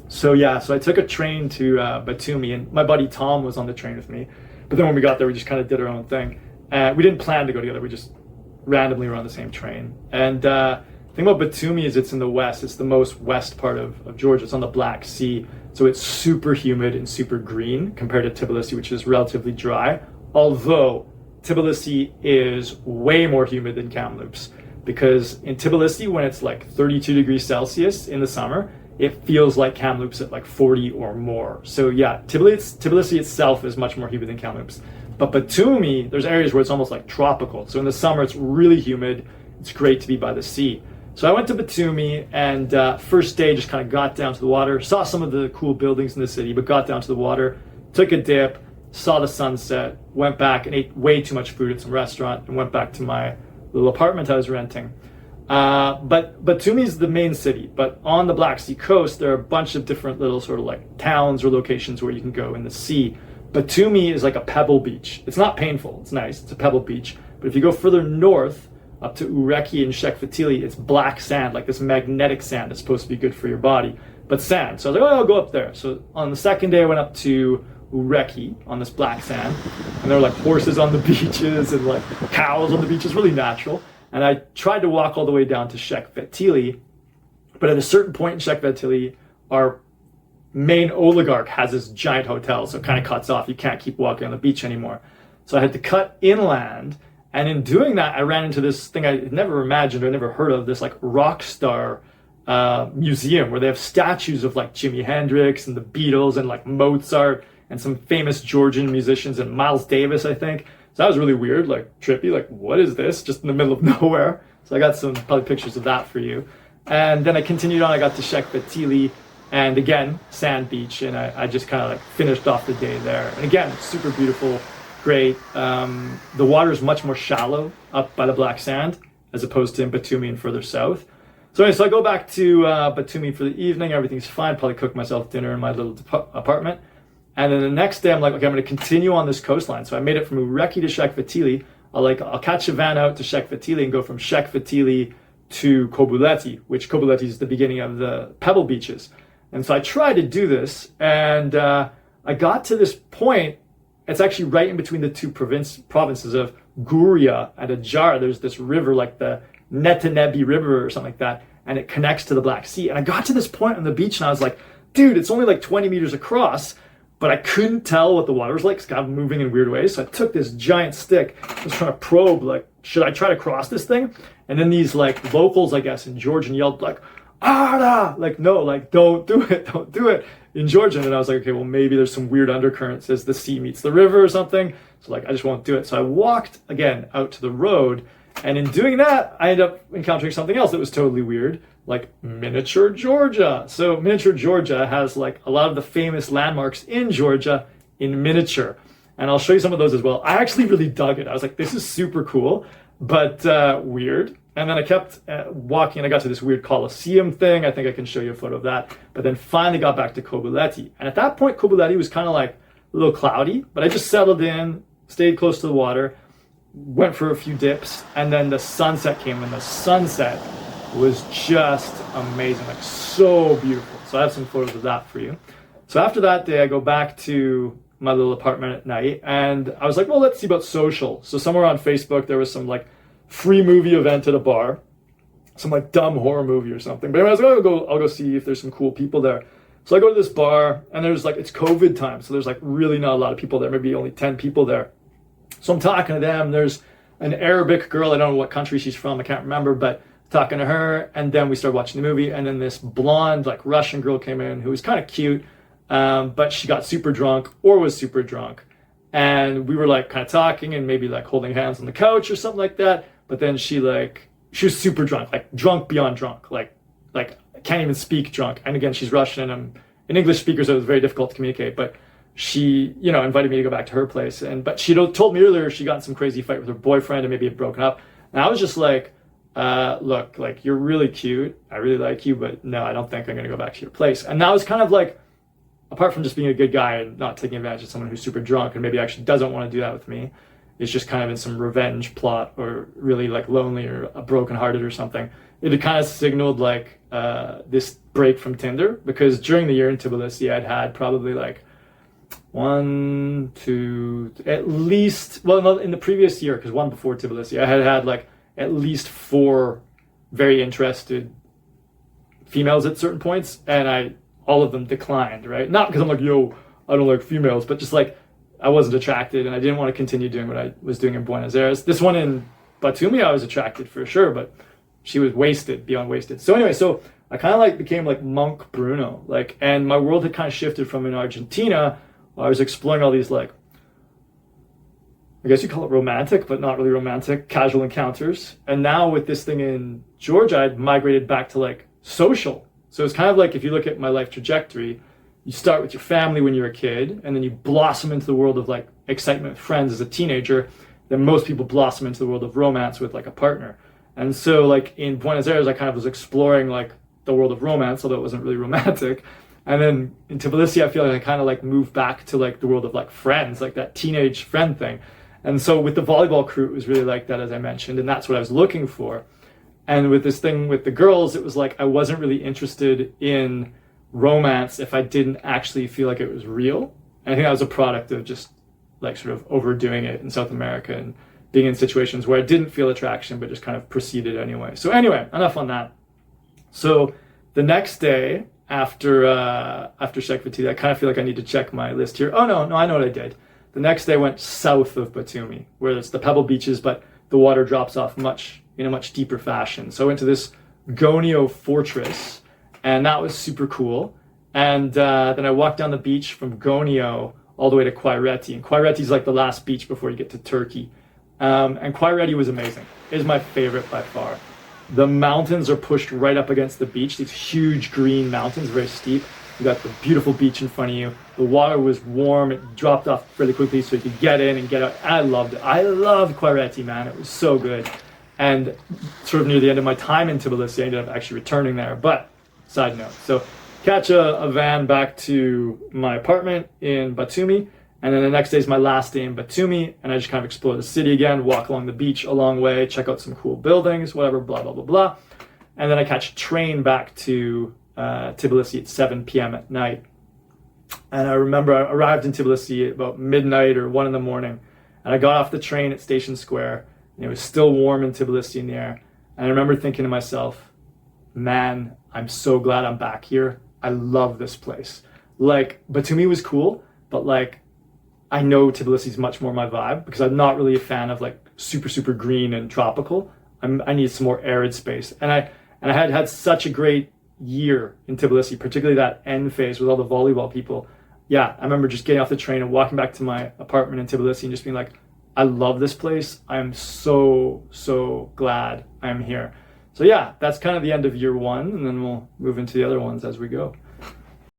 So yeah, so I took a train to Batumi, and my buddy Tom was on the train with me. But then when we got there, we just kind of did our own thing. We didn't plan to go together. We just randomly were on the same train. And the thing about Batumi is it's in the west. It's the most west part of Georgia. It's on the Black Sea. So it's super humid and super green compared to Tbilisi, which is relatively dry. Although Tbilisi is way more humid than Kamloops, because in Tbilisi, when it's like 32 degrees Celsius in the summer, it feels like Kamloops at like 40 or more. So yeah, Tbilisi itself is much more humid than Kamloops. But Batumi, there's areas where it's almost like tropical. So in the summer, it's really humid. It's great to be by the sea. So I went to Batumi, and first day just kind of got down to the water, saw some of the cool buildings in the city, but got down to the water, took a dip, saw the sunset, went back and ate way too much food at some restaurant, and went back to my little apartment I was renting. But Batumi is the main city, but on the Black Sea coast, there are a bunch of different little sort of like towns or locations where you can go in the sea. Batumi is like a pebble beach. It's not painful, it's nice, it's a pebble beach. But if you go further north, up to Ureki and Shekvetili, it's black sand, like this magnetic sand that's supposed to be good for your body, but sand. So I was like, oh, I'll go up there. So on the second day, I went up to Ureki on this black sand, and there were like horses on the beaches and like cows on the beaches, really natural. And I tried to walk all the way down to Shekvetili, but at a certain point in Shekvetili, our main oligarch has this giant hotel, so it kind of cuts off. You can't keep walking on the beach anymore. So I had to cut inland, and in doing that, I ran into this thing I had never imagined or never heard of, this like rock star museum where they have statues of like Jimi Hendrix and the Beatles and like Mozart and some famous Georgian musicians and Miles Davis, I think. So that was really weird, like trippy, like what is this? Just in the middle of nowhere. So I got some probably pictures of that for you. And then I continued on, I got to Shekvetili, and again, sand beach, and I just kind of like finished off the day there. And again, super beautiful, great. The water is much more shallow up by the black sand as opposed to in Batumi and further south. So anyway, so I go back to Batumi for the evening, everything's fine, probably cook myself dinner in my little apartment. And then the next day, I'm like, okay, I'm going to continue on this coastline. So I made it from Ureki to Shekvetili. I'll catch a van out to Shekvetili and go from Shekvetili to Kobuleti, which Kobuleti is the beginning of the pebble beaches. And so I tried to do this, and I got to this point. It's actually right in between the two provinces of Guria and Ajar. There's this river, like the Netanebi River or something like that, and it connects to the Black Sea. And I got to this point on the beach, and I was like, dude, it's only like 20 meters across, but I couldn't tell what the water was like. It's kind of moving in weird ways. So I took this giant stick, I was trying to probe, like, should I try to cross this thing? And then these like locals, I guess, in Georgian yelled like, Ara! Like, no, like, don't do it in Georgian. And I was like, okay, well, maybe there's some weird undercurrents as the sea meets the river or something. So like, I just won't do it. So I walked again out to the road. And in doing that, I ended up encountering something else that was totally weird, like miniature Georgia. So miniature Georgia has like a lot of the famous landmarks in Georgia in miniature. And I'll show you some of those as well. I actually really dug it. I was like, this is super cool, but weird. And then I kept walking, and I got to this weird Colosseum thing. I think I can show you a photo of that. But then finally got back to Kobuleti. And at that point, Kobuleti was kind of like a little cloudy, but I just settled in, stayed close to the water, went for a few dips, and then the sunset came, and the sunset was just amazing, like so beautiful. So I have some photos of that for you. So after that day, I go back to my little apartment at night, and I was like, well, let's see about social. So somewhere on Facebook, there was some like free movie event at a bar, some like dumb horror movie or something. But anyway, I was like, I'll go see if there's some cool people there. So I go to this bar, and there's like, it's COVID time, so there's like really not a lot of people there, maybe only 10 people there. So I'm talking to them. There's an Arabic girl, I don't know what country she's from, I can't remember, but talking to her, and then we started watching the movie, and then this blonde like Russian girl came in who was kind of cute, but she got super drunk or was super drunk. And we were like kind of talking and maybe like holding hands on the couch or something like that. But then she was super drunk, like drunk beyond drunk, like can't even speak drunk. And again, she's Russian, and I'm an English speaker, so it was very difficult to communicate. But she, invited me to go back to her place. But she told me earlier she got in some crazy fight with her boyfriend and maybe had broken up. And I was just like, look, like, you're really cute. I really like you, but no, I don't think I'm going to go back to your place. And that was kind of like, apart from just being a good guy and not taking advantage of someone who's super drunk and maybe actually doesn't want to do that with me, is just kind of in some revenge plot or really like lonely or brokenhearted or something. It had kind of signaled like this break from Tinder, because during the year in Tbilisi, I'd had probably like one, two, at least, well, no, in the previous year, because one before Tbilisi, I had had like at least 4 very interested females at certain points, and all of them declined, right? Not because I'm like, yo, I don't like females, but just like I wasn't attracted and I didn't want to continue doing what I was doing in Buenos Aires. This one in Batumi, I was attracted for sure, but she was wasted, beyond wasted. So anyway, so I kind of like became like monk Bruno, like, and my world had kind of shifted from in Argentina. I was exploring all these like, I guess you call it romantic, but not really romantic, casual encounters. And now with this thing in Georgia, I'd migrated back to like social. So it's kind of like, if you look at my life trajectory, you start with your family when you're a kid, and then you blossom into the world of like excitement with friends as a teenager. Then most people blossom into the world of romance with like a partner. And so like in Buenos Aires, I kind of was exploring like the world of romance, although it wasn't really romantic. And then in Tbilisi, I feel like I kind of like moved back to like the world of like friends, like that teenage friend thing. And so with the volleyball crew, it was really like that, as I mentioned, and that's what I was looking for. And with this thing with the girls, it was like I wasn't really interested in romance if I didn't actually feel like it was real. And I think that was a product of just like sort of overdoing it in South America and being in situations where I didn't feel attraction, but just kind of proceeded anyway. So anyway, enough on that. So the next day after Sheikh Fatih, I kind of feel like I need to check my list here. Oh no, I know what I did. The next day I went south of Batumi, where it's the pebble beaches, but the water drops off in a much deeper fashion. So I went to this Gonio fortress, and that was super cool. And then I walked down the beach from Gonio all the way to Quaireti. And Quaireti is like the last beach before you get to Turkey. And Quaireti was amazing. It is my favorite by far. The mountains are pushed right up against the beach, these huge green mountains, very steep. You got the beautiful beach in front of you. The water was warm. It dropped off really quickly so you could get in and get out. I loved it. I loved Quaireti, man. It was so good. And sort of near the end of my time in Tbilisi, I ended up actually returning there. But side note, so catch a van back to my apartment in Batumi. And then the next day is my last day in Batumi, and I just kind of explore the city again, walk along the beach a long way, check out some cool buildings, whatever, blah, blah, blah, blah. And then I catch a train back to Tbilisi at 7 p.m. at night. And I remember I arrived in Tbilisi at about midnight or 1 in the morning, and I got off the train at Station Square, and it was still warm in Tbilisi in the air. And I remember thinking to myself, man, I'm so glad I'm back here. I love this place. Like, Batumi was cool, but like, I know Tbilisi is much more my vibe, because I'm not really a fan of like super, super green and tropical. I need some more arid space. And I had such a great year in Tbilisi, particularly that end phase with all the volleyball people. Yeah, I remember just getting off the train and walking back to my apartment in Tbilisi and just being like, I love this place. I'm so, so glad I'm here. So yeah, that's kind of the end of year 1, and then we'll move into the other ones as we go.